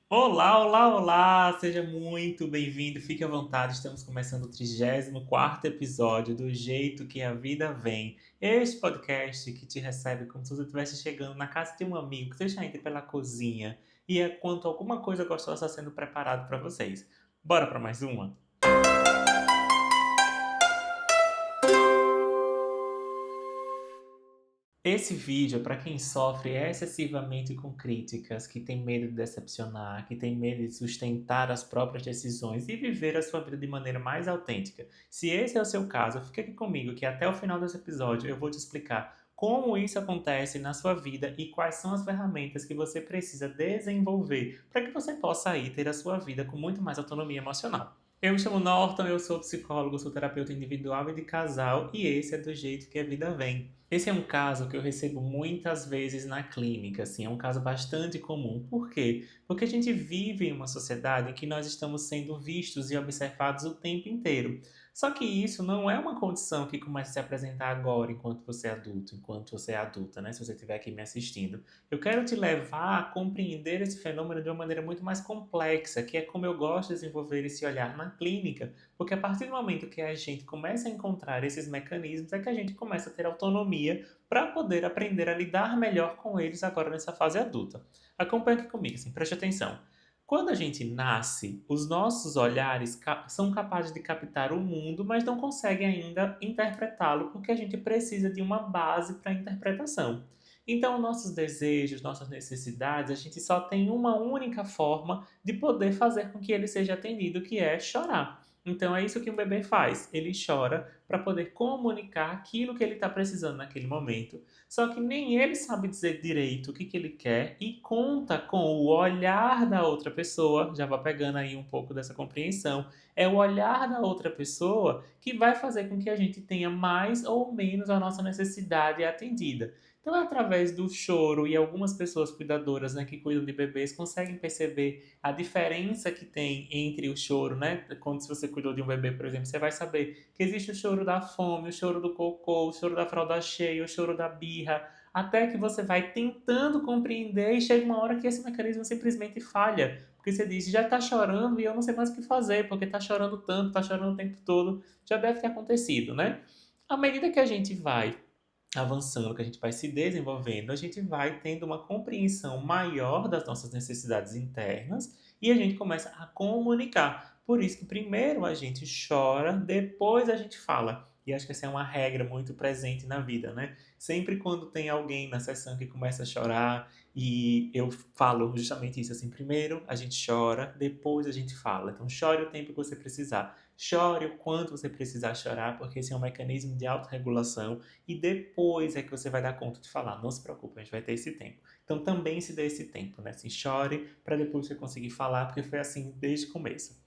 Olá, olá, olá! Seja muito bem-vindo, fique à vontade. Estamos começando o 34º episódio do Jeito que a Vida Vem. Este podcast que te recebe como se você estivesse chegando na casa de um amigo, que você já entra pela cozinha e é quanto alguma coisa gostosa está sendo preparado para vocês. Bora para mais uma? Esse vídeo é para quem sofre excessivamente com críticas, que tem medo de decepcionar, que tem medo de sustentar as próprias decisões e viver a sua vida de maneira mais autêntica. Se esse é o seu caso, fica aqui comigo que até o final desse episódio eu vou te explicar como isso acontece na sua vida e quais são as ferramentas que você precisa desenvolver para que você possa aí ter a sua vida com muito mais autonomia emocional. Eu me chamo Norton, eu sou psicólogo, sou terapeuta individual e de casal e esse é do jeito que a vida vem. Esse é um caso que eu recebo muitas vezes na clínica, assim, é um caso bastante comum. Por quê? Porque a gente vive em uma sociedade em que nós estamos sendo vistos e observados o tempo inteiro. Só que isso não é uma condição que começa a se apresentar agora, enquanto você é adulto, enquanto você é adulta, né? Se você estiver aqui me assistindo. Eu quero te levar a compreender esse fenômeno de uma maneira muito mais complexa, que é como eu gosto de desenvolver esse olhar na clínica, porque a partir do momento que a gente começa a encontrar esses mecanismos, é que a gente começa a ter autonomia para poder aprender a lidar melhor com eles agora nessa fase adulta. Acompanhe aqui comigo, assim, preste atenção. Quando a gente nasce, os nossos olhares são capazes de captar o mundo, mas não conseguem ainda interpretá-lo, porque a gente precisa de uma base para a interpretação. Então, nossos desejos, nossas necessidades, a gente só tem uma única forma de poder fazer com que ele seja atendido, que é chorar. Então é isso que um bebê faz. Ele chora para poder comunicar aquilo que ele está precisando naquele momento. Só que nem ele sabe dizer direito o que ele quer e conta com o olhar da outra pessoa. Já vai pegando aí um pouco dessa compreensão. É o olhar da outra pessoa que vai fazer com que a gente tenha mais ou menos a nossa necessidade atendida. Então, é através do choro, e algumas pessoas cuidadoras, né, que cuidam de bebês conseguem perceber a diferença que tem entre o choro, né? Quando se você cuidou de um bebê, por exemplo, você vai saber que existe o choro da fome, o choro do cocô, o choro da fralda cheia, o choro da birra, até que você vai tentando compreender e chega uma hora que esse mecanismo simplesmente falha. Porque você diz, já tá chorando e eu não sei mais o que fazer, porque tá chorando tanto, tá chorando o tempo todo, já deve ter acontecido, né? À medida que a gente vai avançando, que a gente vai se desenvolvendo, a gente vai tendo uma compreensão maior das nossas necessidades internas e a gente começa a comunicar. Por isso que primeiro a gente chora, depois a gente fala. E acho que essa é uma regra muito presente na vida, né? Sempre quando tem alguém na sessão que começa a chorar, e eu falo justamente isso assim, primeiro a gente chora, depois a gente fala. Então chore o tempo que você precisar. Chore o quanto você precisar chorar, porque esse é um mecanismo de autorregulação e depois é que você vai dar conta de falar. Não se preocupe, a gente vai ter esse tempo. Então também se dê esse tempo, né? Assim, chore para depois você conseguir falar, porque foi assim desde o começo.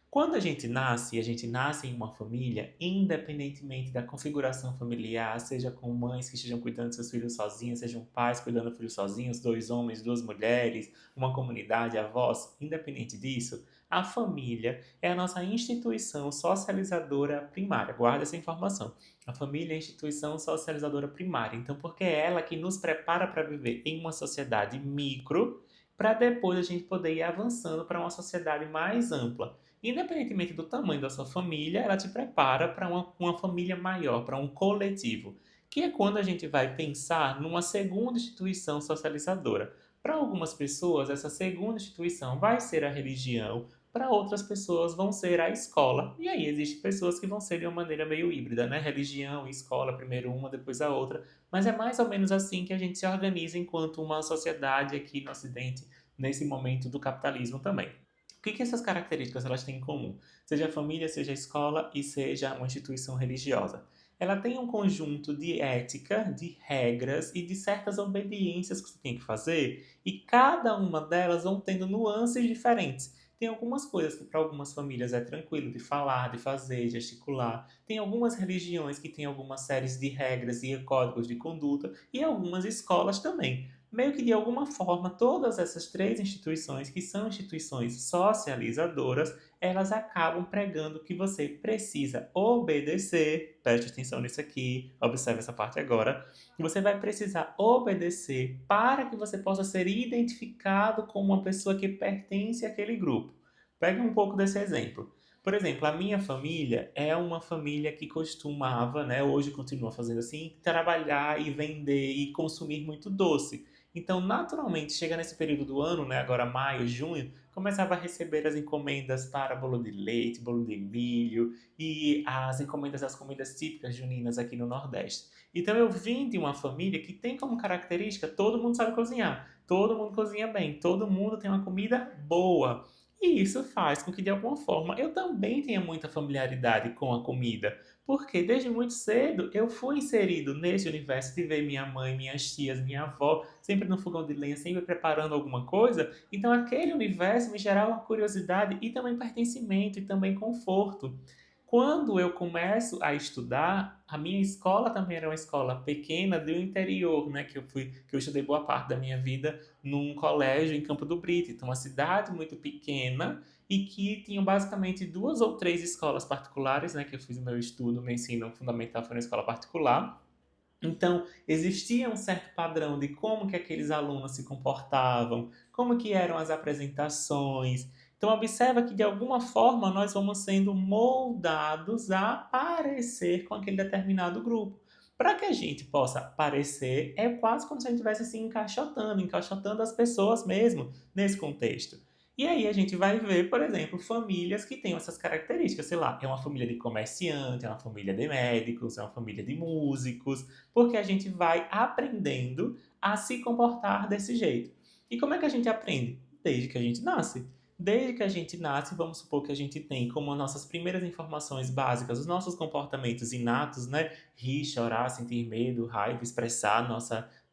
Quando a gente nasce, e a gente nasce em uma família, independentemente da configuração familiar, seja com mães que estejam cuidando de seus filhos sozinhas, sejam pais cuidando dos filhos sozinhos, dois homens, duas mulheres, uma comunidade, avós, independente disso, a família é a nossa instituição socializadora primária. Guarda essa informação. A família é a instituição socializadora primária. Então, porque é ela que nos prepara para viver em uma sociedade micro, para depois a gente poder ir avançando para uma sociedade mais ampla. Independentemente do tamanho da sua família, ela te prepara para uma família maior, para um coletivo, que é quando a gente vai pensar numa segunda instituição socializadora. Para algumas pessoas, essa segunda instituição vai ser a religião, para outras pessoas vão ser a escola. E aí existem pessoas que vão ser de uma maneira meio híbrida, né? Religião e escola, primeiro uma, depois a outra. Mas é mais ou menos assim que a gente se organiza enquanto uma sociedade aqui no Ocidente, nesse momento do capitalismo também. O que essas características elas têm em comum? Seja a família, seja a escola e seja uma instituição religiosa. Ela tem um conjunto de ética, de regras e de certas obediências que você tem que fazer, e cada uma delas vão tendo nuances diferentes. Tem algumas coisas que para algumas famílias é tranquilo de falar, de fazer, gesticular. Tem algumas religiões que têm algumas séries de regras e códigos de conduta e algumas escolas também. meio que de alguma forma todas essas três instituições, que são instituições socializadoras, elas acabam pregando que você precisa obedecer, preste atenção nisso aqui, observe essa parte agora, você vai precisar obedecer para que você possa ser identificado como uma pessoa que pertence àquele grupo. Pega um pouco desse exemplo. Por exemplo, a minha família é uma família que costumava, né, hoje continua fazendo assim, trabalhar e vender e consumir muito doce. Então, naturalmente, chega nesse período do ano, né, agora maio, junho, começava a receber as encomendas para bolo de leite, bolo de milho e as encomendas das comidas típicas juninas aqui no Nordeste. Então, eu vim de uma família que tem como característica todo mundo sabe cozinhar, todo mundo cozinha bem, todo mundo tem uma comida boa. E isso faz com que, de alguma forma, eu também tenha muita familiaridade com a comida, porque desde muito cedo eu fui inserido nesse universo de ver minha mãe, minhas tias, minha avó, sempre no fogão de lenha, sempre preparando alguma coisa. Então, aquele universo me gerava uma curiosidade e também pertencimento e também conforto. Quando eu começo a estudar, a minha escola também era uma escola pequena do interior, né? Que eu estudei boa parte da minha vida num colégio em Campo do Brito, então uma cidade muito pequena e que tinham basicamente duas ou três escolas particulares, né? Que eu fiz o meu estudo, meu ensino fundamental foi na escola particular. Então, existia um certo padrão de como que aqueles alunos se comportavam, como que eram as apresentações. Então, observa que de alguma forma nós vamos sendo moldados a parecer com aquele determinado grupo. Para que a gente possa parecer, é quase como se a gente estivesse assim encaixotando as pessoas mesmo nesse contexto. E aí a gente vai ver, por exemplo, famílias que têm essas características, sei lá, é uma família de comerciantes, é uma família de médicos, é uma família de músicos, porque a gente vai aprendendo a se comportar desse jeito. E como é que a gente aprende? Desde que a gente nasce. Desde que a gente nasce, vamos supor que a gente tem como nossas primeiras informações básicas, os nossos comportamentos inatos, né? Rir, chorar, sentir medo, raiva, expressar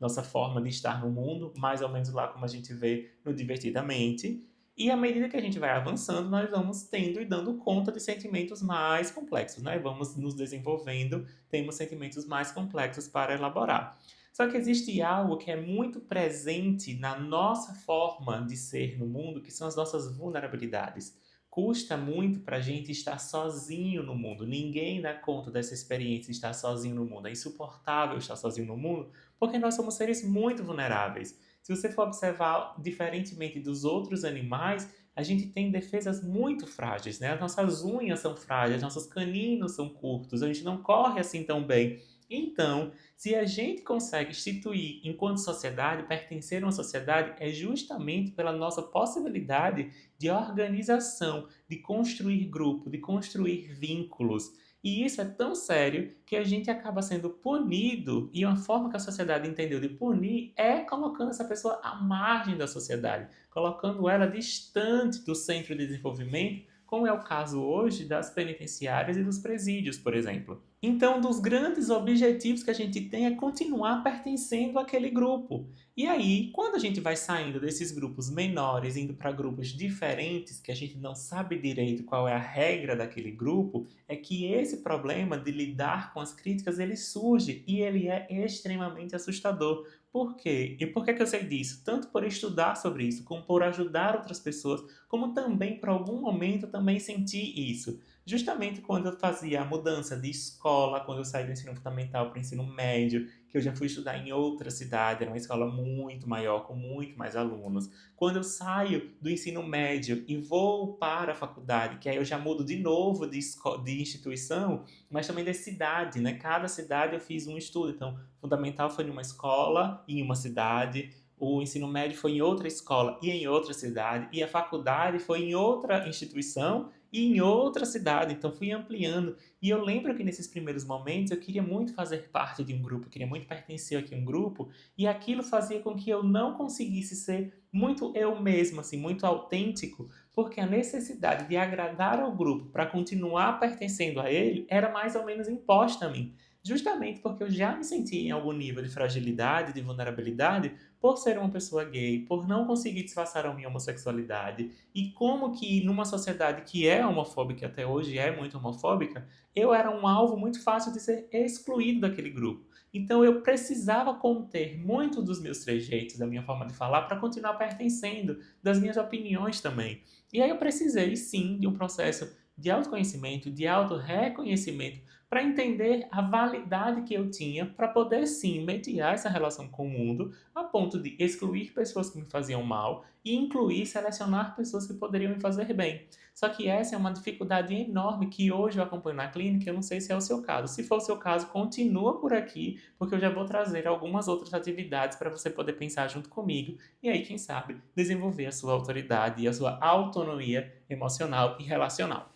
nossa forma de estar no mundo, mais ou menos lá como a gente vê no Divertidamente. E à medida que a gente vai avançando, nós vamos tendo e dando conta de sentimentos mais complexos, né? Vamos nos desenvolvendo, temos sentimentos mais complexos para elaborar. Só que existe algo que é muito presente na nossa forma de ser no mundo, que são as nossas vulnerabilidades. Custa muito para a gente estar sozinho no mundo. Ninguém dá conta dessa experiência de estar sozinho no mundo. É insuportável estar sozinho no mundo, porque nós somos seres muito vulneráveis. Se você for observar, diferentemente dos outros animais, a gente tem defesas muito frágeis, né? As nossas unhas são frágeis, nossos caninos são curtos, a gente não corre assim tão bem. Então, se a gente consegue instituir, enquanto sociedade, pertencer a uma sociedade, é justamente pela nossa possibilidade de organização, de construir grupo, de construir vínculos. E isso é tão sério que a gente acaba sendo punido, e uma forma que a sociedade entendeu de punir é colocando essa pessoa à margem da sociedade, colocando ela distante do centro de desenvolvimento, como é o caso hoje das penitenciárias e dos presídios, por exemplo. Então, um dos grandes objetivos que a gente tem é continuar pertencendo àquele grupo. E aí, quando a gente vai saindo desses grupos menores, indo para grupos diferentes, que a gente não sabe direito qual é a regra daquele grupo, é que esse problema de lidar com as críticas ele surge e ele é extremamente assustador. Por quê? E por que eu sei disso? Tanto por estudar sobre isso, como por ajudar outras pessoas, como também por algum momento eu também senti isso. Justamente quando eu fazia a mudança de escola, quando eu saí do ensino fundamental para o ensino médio, que eu já fui estudar em outra cidade, era uma escola muito maior, com muito mais alunos. Quando eu saio do ensino médio e vou para a faculdade, que aí eu já mudo de novo de instituição, mas também de cidade, né? Cada cidade eu fiz um estudo. Então, fundamental foi em uma escola, em uma cidade, o ensino médio foi em outra escola e em outra cidade, e a faculdade foi em outra instituição e em outra cidade. Então fui ampliando. E eu lembro que nesses primeiros momentos eu queria muito fazer parte de um grupo, eu queria muito pertencer aqui a um grupo, e aquilo fazia com que eu não conseguisse ser muito eu mesmo, assim, muito autêntico, porque a necessidade de agradar ao grupo para continuar pertencendo a ele era mais ou menos imposta a mim. justamente porque eu já me senti em algum nível de fragilidade, de vulnerabilidade, por ser uma pessoa gay, por não conseguir disfarçar a minha homossexualidade, e como que numa sociedade que é homofóbica, até hoje é muito homofóbica, eu era um alvo muito fácil de ser excluído daquele grupo. Então eu precisava conter muito dos meus trejeitos, da minha forma de falar, para continuar pertencendo, das minhas opiniões também. E aí eu precisei sim de um processo de autoconhecimento, de autorreconhecimento, para entender a validade que eu tinha para poder sim mediar essa relação com o mundo, a ponto de excluir pessoas que me faziam mal e incluir, selecionar pessoas que poderiam me fazer bem. Só que essa é uma dificuldade enorme que hoje eu acompanho na clínica, eu não sei se é o seu caso. Se for o seu caso, continua por aqui, porque eu já vou trazer algumas outras atividades para você poder pensar junto comigo e aí, quem sabe, desenvolver a sua autoridade e a sua autonomia emocional e relacional.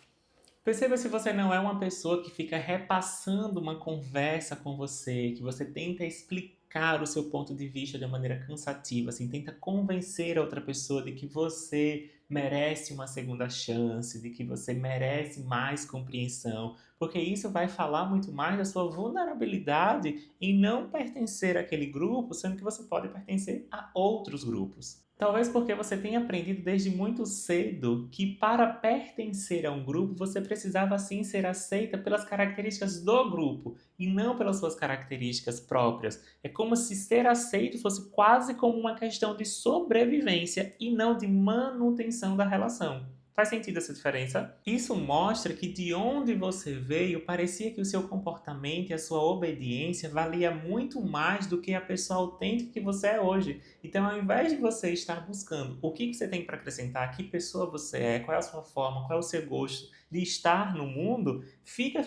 Perceba se você não é uma pessoa que fica repassando uma conversa com você, que você tenta explicar o seu ponto de vista de uma maneira cansativa, assim, tenta convencer a outra pessoa de que você merece uma segunda chance, de que você merece mais compreensão, porque isso vai falar muito mais da sua vulnerabilidade em não pertencer àquele grupo, sendo que você pode pertencer a outros grupos. Talvez porque você tenha aprendido desde muito cedo que para pertencer a um grupo você precisava sim ser aceita pelas características do grupo e não pelas suas características próprias. É como se ser aceito fosse quase como uma questão de sobrevivência e não de manutenção da relação. Faz sentido essa diferença? Isso mostra que de onde você veio, parecia que o seu comportamento e a sua obediência valia muito mais do que a pessoa autêntica que você é hoje. Então, ao invés de você estar buscando o que você tem para acrescentar, que pessoa você é, qual é a sua forma, qual é o seu gosto de estar no mundo, fica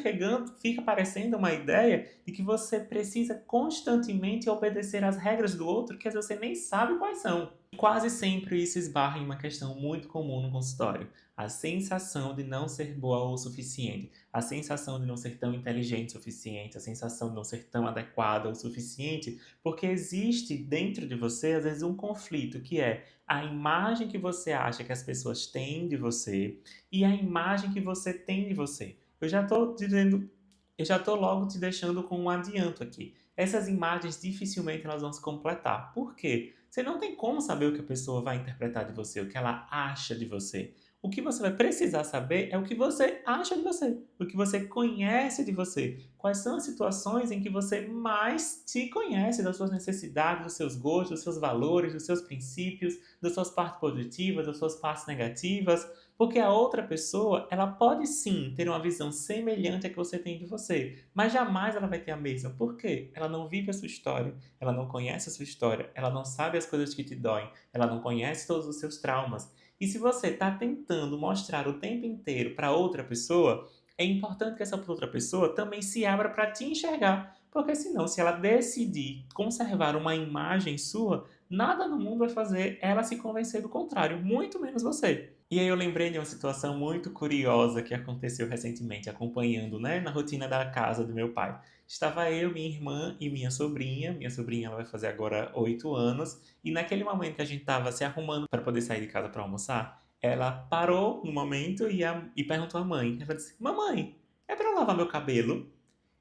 parecendo uma ideia de que você precisa constantemente obedecer às regras do outro que às vezes você nem sabe quais são. Quase sempre isso esbarra em uma questão muito comum no consultório: a sensação de não ser boa o suficiente, a sensação de não ser tão inteligente o suficiente, a sensação de não ser tão adequada o suficiente, porque existe dentro de você, às vezes, um conflito que é a imagem que você acha que as pessoas têm de você e a imagem que você tem de você. Eu já estou logo te deixando com um adianto aqui. Essas imagens dificilmente elas vão se completar. Por quê? Você não tem como saber o que a pessoa vai interpretar de você, o que ela acha de você. O que você vai precisar saber é o que você acha de você, o que você conhece de você. Quais são as situações em que você mais te conhece das suas necessidades, dos seus gostos, dos seus valores, dos seus princípios, das suas partes positivas, das suas partes negativas. Porque a outra pessoa, ela pode sim ter uma visão semelhante à que você tem de você, mas jamais ela vai ter a mesma. Por quê? Ela não vive a sua história, ela não conhece a sua história, ela não sabe as coisas que te doem, ela não conhece todos os seus traumas. E se você está tentando mostrar o tempo inteiro para outra pessoa, é importante que essa outra pessoa também se abra para te enxergar. Porque senão, se ela decidir conservar uma imagem sua, nada no mundo vai fazer ela se convencer do contrário, muito menos você. E aí eu lembrei de uma situação muito curiosa que aconteceu recentemente, acompanhando, né, na rotina da casa do meu pai. Estava eu, minha irmã e minha sobrinha ela vai fazer agora 8 anos, e naquele momento que a gente estava se arrumando para poder sair de casa para almoçar, ela parou no momento e perguntou à mãe. Ela disse: Mamãe, é para lavar meu cabelo?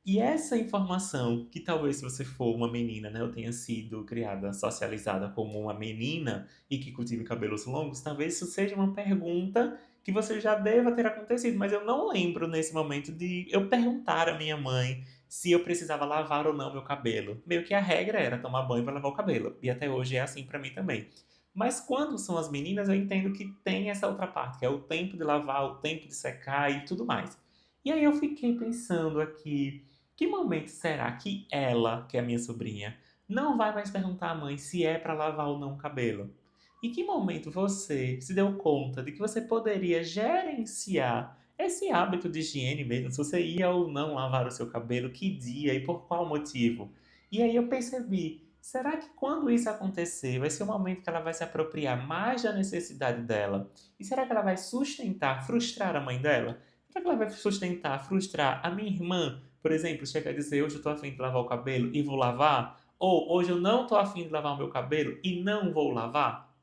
E essa informação, que talvez se você for uma menina, né, eu tenha sido criada, socializada como uma menina e que cultive cabelos longos, talvez isso seja uma pergunta que você já deva ter acontecido, mas eu não lembro nesse momento de eu perguntar à minha mãe se eu precisava lavar ou não meu cabelo. Meio que a regra era tomar banho para lavar o cabelo, e até hoje é assim para mim também. Mas quando são as meninas, eu entendo que tem essa outra parte, que é o tempo de lavar, o tempo de secar e tudo mais. E aí eu fiquei pensando aqui, que momento será que ela, que é a minha sobrinha, não vai mais perguntar à mãe se é para lavar ou não o cabelo? Em que momento você se deu conta de que você poderia gerenciar esse hábito de higiene mesmo, se você ia ou não lavar o seu cabelo, que dia e por qual motivo? E aí eu percebi, será que quando isso acontecer, vai ser o momento que ela vai se apropriar mais da necessidade dela? E será que ela vai sustentar, frustrar a mãe dela? Será que ela vai sustentar, frustrar a minha irmã, por exemplo, chega a dizer: hoje eu estou afim de lavar o cabelo e vou lavar? Ou hoje eu não estou afim de lavar o meu cabelo e não vou lavar?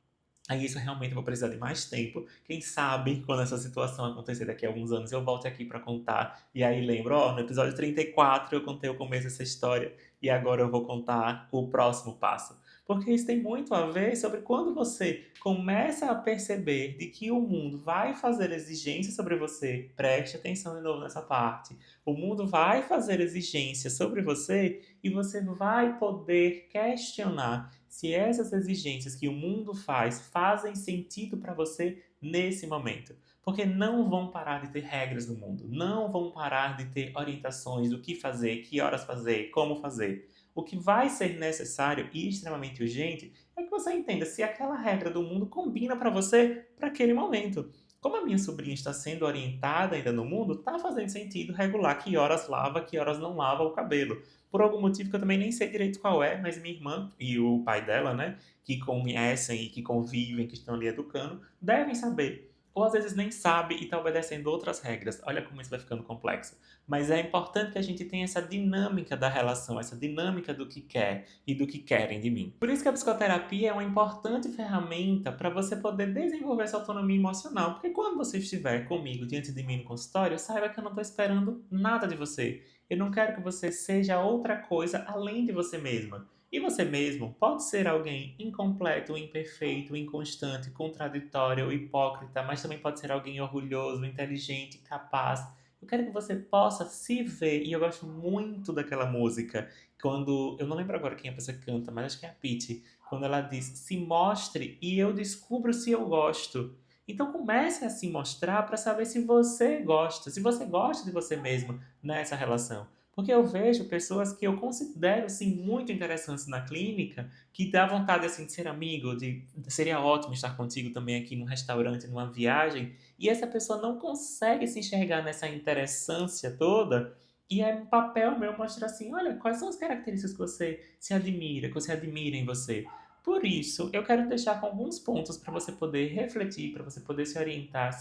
Aí isso realmente eu vou precisar de mais tempo. Quem sabe, quando essa situação acontecer daqui a alguns anos, eu volte aqui para contar. E aí lembro, ó, no episódio 34 eu contei o começo dessa história e agora eu vou contar o próximo passo. Porque isso tem muito a ver sobre quando você começa a perceber de que o mundo vai fazer exigências sobre você. Preste atenção de novo nessa parte. O mundo vai fazer exigências sobre você e você vai poder questionar se essas exigências que o mundo faz fazem sentido para você nesse momento. Porque não vão parar de ter regras no mundo, não vão parar de ter orientações do que fazer, que horas fazer, como fazer. O que vai ser necessário e extremamente urgente é que você entenda se aquela regra do mundo combina para você para aquele momento. Como a minha sobrinha está sendo orientada ainda no mundo, está fazendo sentido regular que horas lava, que horas não lava o cabelo. Por algum motivo que eu também nem sei direito qual é, mas minha irmã e o pai dela, né, que conhecem e que convivem, que estão ali educando, devem saber. Ou às vezes nem sabe e está obedecendo outras regras. Olha como isso vai ficando complexo. Mas é importante que a gente tenha essa dinâmica da relação, essa dinâmica do que quer e do que querem de mim. Por isso que a psicoterapia é uma importante ferramenta para você poder desenvolver essa autonomia emocional. Porque quando você estiver comigo diante de mim no consultório, saiba que eu não estou esperando nada de você. Eu não quero que você seja outra coisa além de você mesma. E você mesmo pode ser alguém incompleto, imperfeito, inconstante, contraditório, hipócrita, mas também pode ser alguém orgulhoso, inteligente, capaz. Eu quero que você possa se ver, e eu gosto muito daquela música, quando, eu não lembro agora quem a pessoa canta, mas acho que é a Pitty, quando ela diz, se mostre e eu descubro se eu gosto. Então comece a se mostrar para saber se você gosta de você mesmo nessa relação. Porque eu vejo pessoas que eu considero assim muito interessantes na clínica, que dá vontade assim de ser amigo, de seria ótimo estar contigo também aqui num restaurante, numa viagem, e essa pessoa não consegue se enxergar nessa interessância toda. E é um papel meu mostrar assim, olha, quais são as características que você se admira, que você admira em você. Por isso, eu quero deixar com alguns pontos para você poder refletir, para você poder se orientar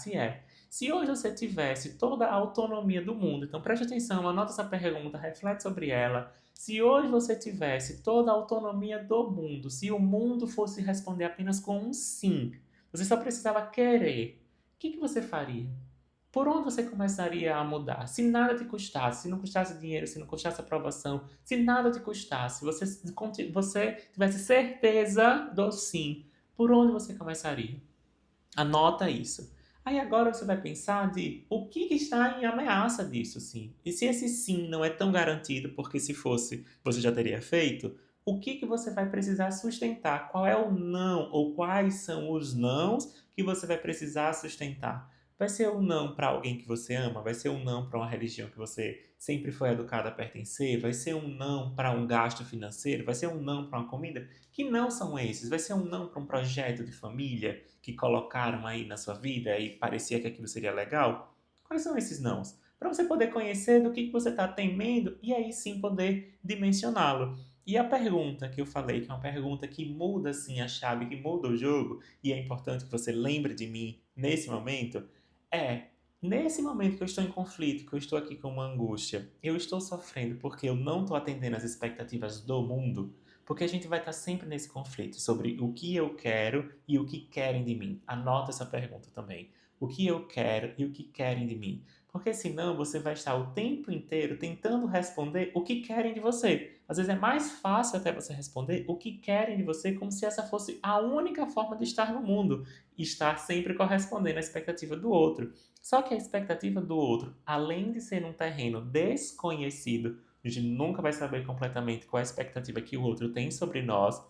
se hoje você tivesse toda a autonomia do mundo, então preste atenção, anota essa pergunta, reflete sobre ela. Se hoje você tivesse toda a autonomia do mundo, se o mundo fosse responder apenas com um sim, você só precisava querer, o que você faria? Por onde você começaria a mudar? Se nada te custasse, se não custasse dinheiro, se não custasse aprovação, se nada te custasse, você tivesse certeza do sim, por onde você começaria? Anota isso. Aí agora você vai pensar de o que está em ameaça disso, sim. E se esse sim não é tão garantido, porque se fosse, você já teria feito, o que você vai precisar sustentar? Qual é o não ou quais são os nãos que você vai precisar sustentar? Vai ser um não para alguém que você ama? Vai ser um não para uma religião que você sempre foi educada a pertencer? Vai ser um não para um gasto financeiro? Vai ser um não para uma comida? Que não são esses? Vai ser um não para um projeto de família que colocaram aí na sua vida e parecia que aquilo seria legal? Quais são esses nãos? Para você poder conhecer do que você está temendo e aí sim poder dimensioná-lo. E a pergunta que eu falei, que é uma pergunta que muda assim a chave, que muda o jogo, e é importante que você lembre de mim nesse momento, é, nesse momento que eu estou em conflito, que eu estou aqui com uma angústia, eu estou sofrendo porque eu não estou atendendo às expectativas do mundo, porque a gente vai estar sempre nesse conflito sobre o que eu quero e o que querem de mim. Anota essa pergunta também. O que eu quero e o que querem de mim. Porque senão você vai estar o tempo inteiro tentando responder o que querem de você. Às vezes é mais fácil até você responder o que querem de você como se essa fosse a única forma de estar no mundo. Estar sempre correspondendo à expectativa do outro. Só que a expectativa do outro, além de ser um terreno desconhecido, a gente nunca vai saber completamente qual é a expectativa que o outro tem sobre nós.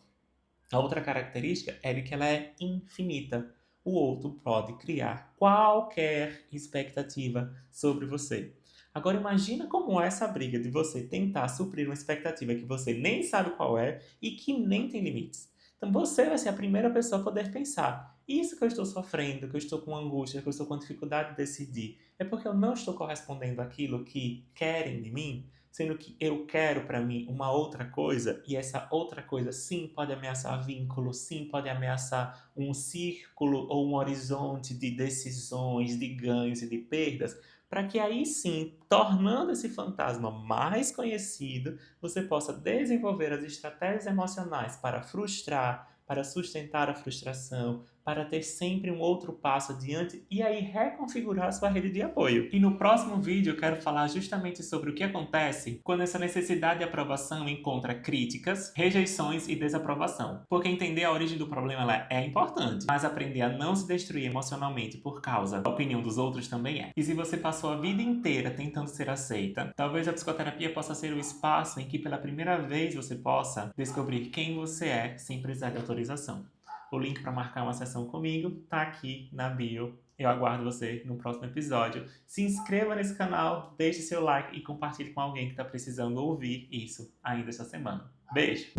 A outra característica é de que ela é infinita. O outro pode criar qualquer expectativa sobre você. Agora imagina como é essa briga de você tentar suprir uma expectativa que você nem sabe qual é e que nem tem limites. Então você vai ser a primeira pessoa a poder pensar: isso que eu estou sofrendo, que eu estou com angústia, que eu estou com dificuldade de decidir, é porque eu não estou correspondendo àquilo que querem de mim? Sendo que eu quero para mim uma outra coisa, e essa outra coisa sim pode ameaçar vínculo, sim pode ameaçar um círculo ou um horizonte de decisões, de ganhos e de perdas, para que aí sim, tornando esse fantasma mais conhecido, você possa desenvolver as estratégias emocionais para frustrar, para sustentar a frustração, para ter sempre um outro passo adiante e aí reconfigurar a sua rede de apoio. E no próximo vídeo eu quero falar justamente sobre o que acontece quando essa necessidade de aprovação encontra críticas, rejeições e desaprovação. Porque entender a origem do problema ela é importante, mas aprender a não se destruir emocionalmente por causa da opinião dos outros também é. E se você passou a vida inteira tentando ser aceita, talvez a psicoterapia possa ser o espaço em que pela primeira vez você possa descobrir quem você é sem precisar de autorização. O link para marcar uma sessão comigo tá aqui na bio. Eu aguardo você no próximo episódio. Se inscreva nesse canal, deixe seu like e compartilhe com alguém que está precisando ouvir isso ainda esta semana. Beijo!